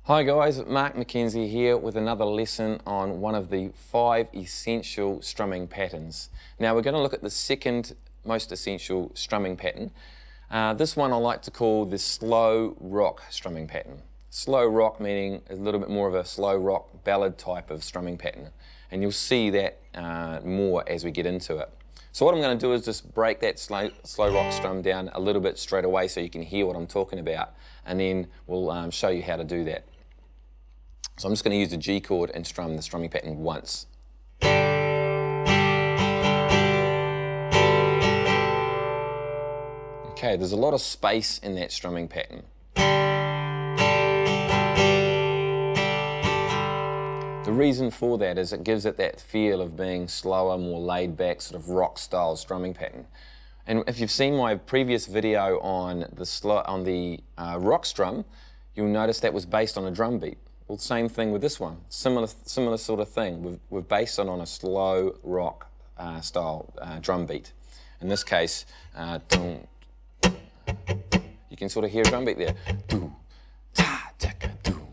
Hi guys, Mark McKenzie here with another lesson on one of the 5 essential strumming patterns. Now we're going to look at the second most essential strumming pattern. This one I like to call the slow rock strumming pattern. Slow rock meaning a little bit more of a slow rock ballad type of strumming pattern, and you'll see that more as we get into it. So what I'm going to do is just break that slow rock strum down a little bit straight away so you can hear what I'm talking about, and then we'll show you how to do that. So I'm just going to use the G chord and strum the strumming pattern once. Okay, there's a lot of space in that strumming pattern. The reason for that is it gives it that feel of being slower, more laid back, sort of rock style strumming pattern. And if you've seen my previous video on the rock strum, you'll notice that was based on a drum beat. Well, same thing with this one. Similar sort of thing. We've based it on a slow rock style drum beat. In this case, you can sort of hear a drum beat there. Do, ta, taka, do,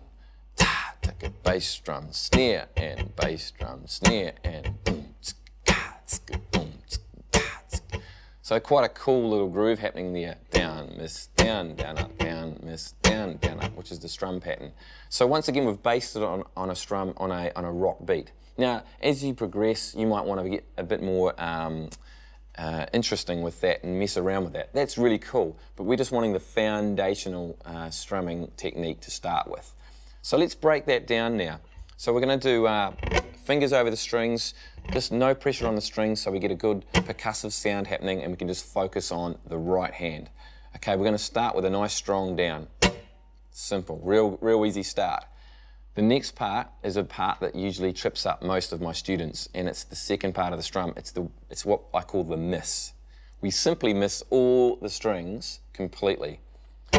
ta, taka, bass drum, snare, and bass drum, snare, and boom, ka, boom, ka. So quite a cool little groove happening there. Down, miss, down, up, down, miss, down, up, which is the strum pattern. So once again, we've based it on a strum, on a rock beat. Now, as you progress, you might want to get a bit more interesting with that and mess around with that. That's really cool, but we're just wanting the foundational strumming technique to start with. So let's break that down now. So we're going to do fingers over the strings, just no pressure on the strings so we get a good percussive sound happening and we can just focus on the right hand. Okay, we're going to start with a nice strong down. Simple, real easy start. The next part is a part that usually trips up most of my students, and it's the second part of the strum. It's what I call the miss. We simply miss all the strings completely.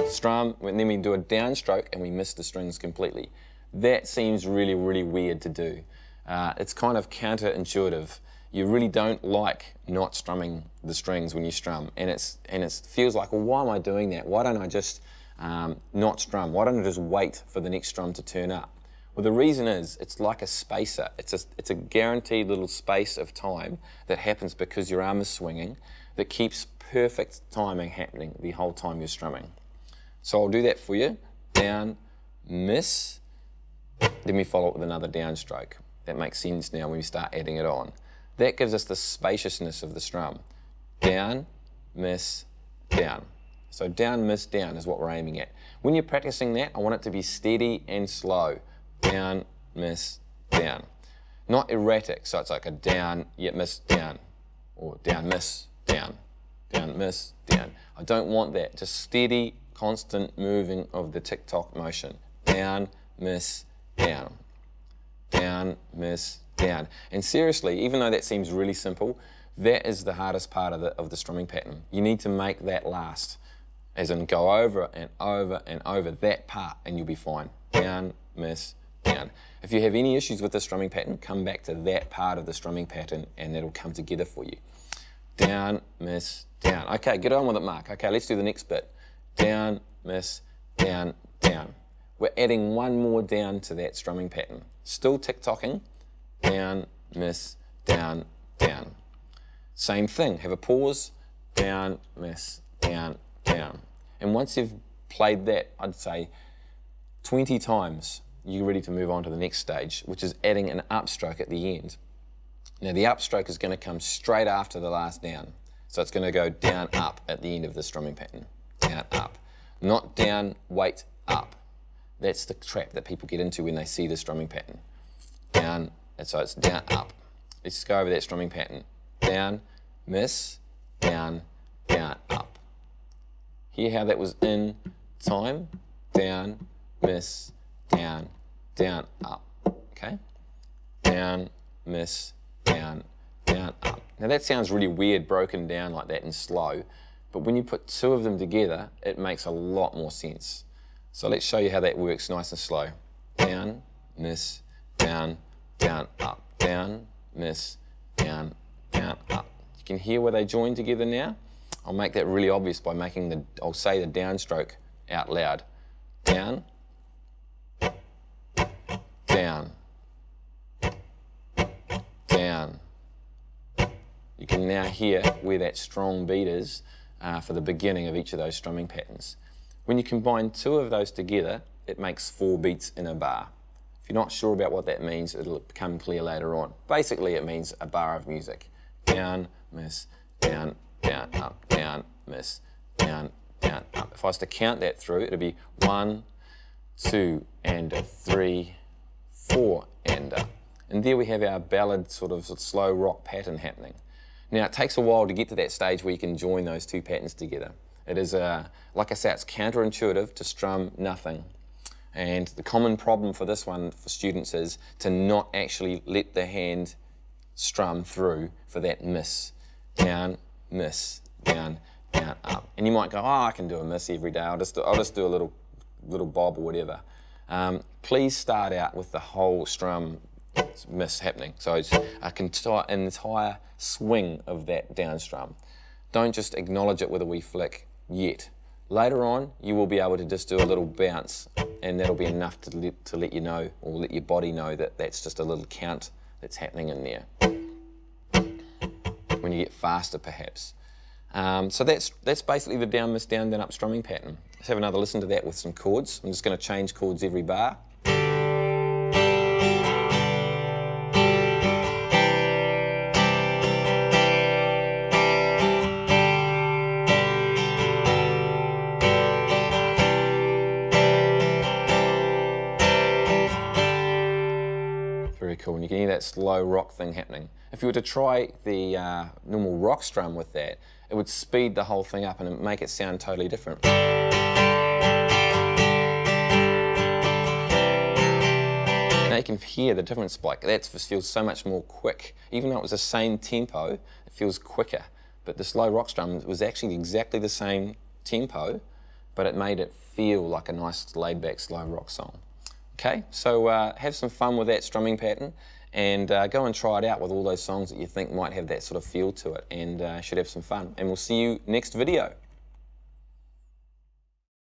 Strum, and then we do a downstroke and we miss the strings completely. That seems really weird to do. It's kind of counterintuitive. You really don't like not strumming the strings when you strum, and it feels like, well, why am I doing that? Why don't I just not strum? Why don't I just wait for the next strum to turn up? Well, the reason is it's like a spacer. It's a guaranteed little space of time that happens because your arm is swinging that keeps perfect timing happening the whole time you're strumming. So I'll do that for you. Down, miss, then we follow it with another downstroke. That makes sense now when we start adding it on. That gives us the spaciousness of the strum. Down, miss, down. So down, miss, down is what we're aiming at. When you're practicing that, I want it to be steady and slow. Down, miss, down. Not erratic, so it's like a down, yet miss, down. Or down, miss, down. Down, miss, down. I don't want that. Just steady, constant moving of the tick-tock motion. Down, miss, down. Down, miss, down. And seriously, even though that seems really simple, that is the hardest part of the strumming pattern. You need to make that last, as in go over and over and over that part and you'll be fine. Down, miss, down. If you have any issues with the strumming pattern, come back to that part of the strumming pattern and it'll come together for you. Down, miss, down. Okay, get on with it, Mark. Okay, let's do the next bit. Down, miss, down, down. We're adding one more down to that strumming pattern. Still tick-tocking. Down, miss, down, down. Same thing, have a pause. Down, miss, down, down. And once you've played that, I'd say 20 times, you're ready to move on to the next stage, which is adding an upstroke at the end. Now the upstroke is going to come straight after the last down. So it's going to go down, up at the end of the strumming pattern. Down, up. Not down, wait, up. That's the trap that people get into when they see the strumming pattern. Down, and so it's down, up. Let's go over that strumming pattern. Down, miss, down, down, up. Hear how that was in time? Down, miss, down, down, up. Okay? Down, miss, down, down, up. Now that sounds really weird broken down like that and slow, but when you put two of them together, it makes a lot more sense. So let's show you how that works nice and slow. Down, miss, down, down, up. Down, miss, down, down, up. You can hear where they join together now. I'll make that really obvious by making I'll say the downstroke out loud. Down, can now hear where that strong beat is for the beginning of each of those strumming patterns. When you combine two of those together, it makes 4 beats in a bar. If you're not sure about what that means, it'll become clear later on. Basically, it means a bar of music. Down, miss, down, down, up, down, miss, down, down, up. If I was to count that through, it'd be 1, 2, and a 3, 4, and a. And there we have our ballad sort of slow rock pattern happening. Now, it takes a while to get to that stage where you can join those two patterns together. It is, like I say, it's counterintuitive to strum nothing. And the common problem for this one for students is to not actually let the hand strum through for that miss, down, down, up. And you might go, oh, I can do a miss every day. I'll just do a little bob or whatever. Please start out with the whole strum miss happening. So it's an entire swing of that down strum. Don't just acknowledge it with a wee flick yet. Later on, you will be able to just do a little bounce, and that'll be enough to let you know, or let your body know, that that's just a little count that's happening in there. When you get faster, perhaps. So that's basically the down, miss, down, up strumming pattern. Let's have another listen to that with some chords. I'm just going to change chords every bar. Very cool, and you can hear that slow rock thing happening. If you were to try the normal rock strum with that, it would speed the whole thing up and make it sound totally different. Now you can hear the difference, like that just feels so much more quick. Even though it was the same tempo, it feels quicker. But the slow rock strum was actually exactly the same tempo, but it made it feel like a nice laid-back slow rock song. Okay, so have some fun with that strumming pattern, and go and try it out with all those songs that you think might have that sort of feel to it, and should have some fun. And we'll see you next video.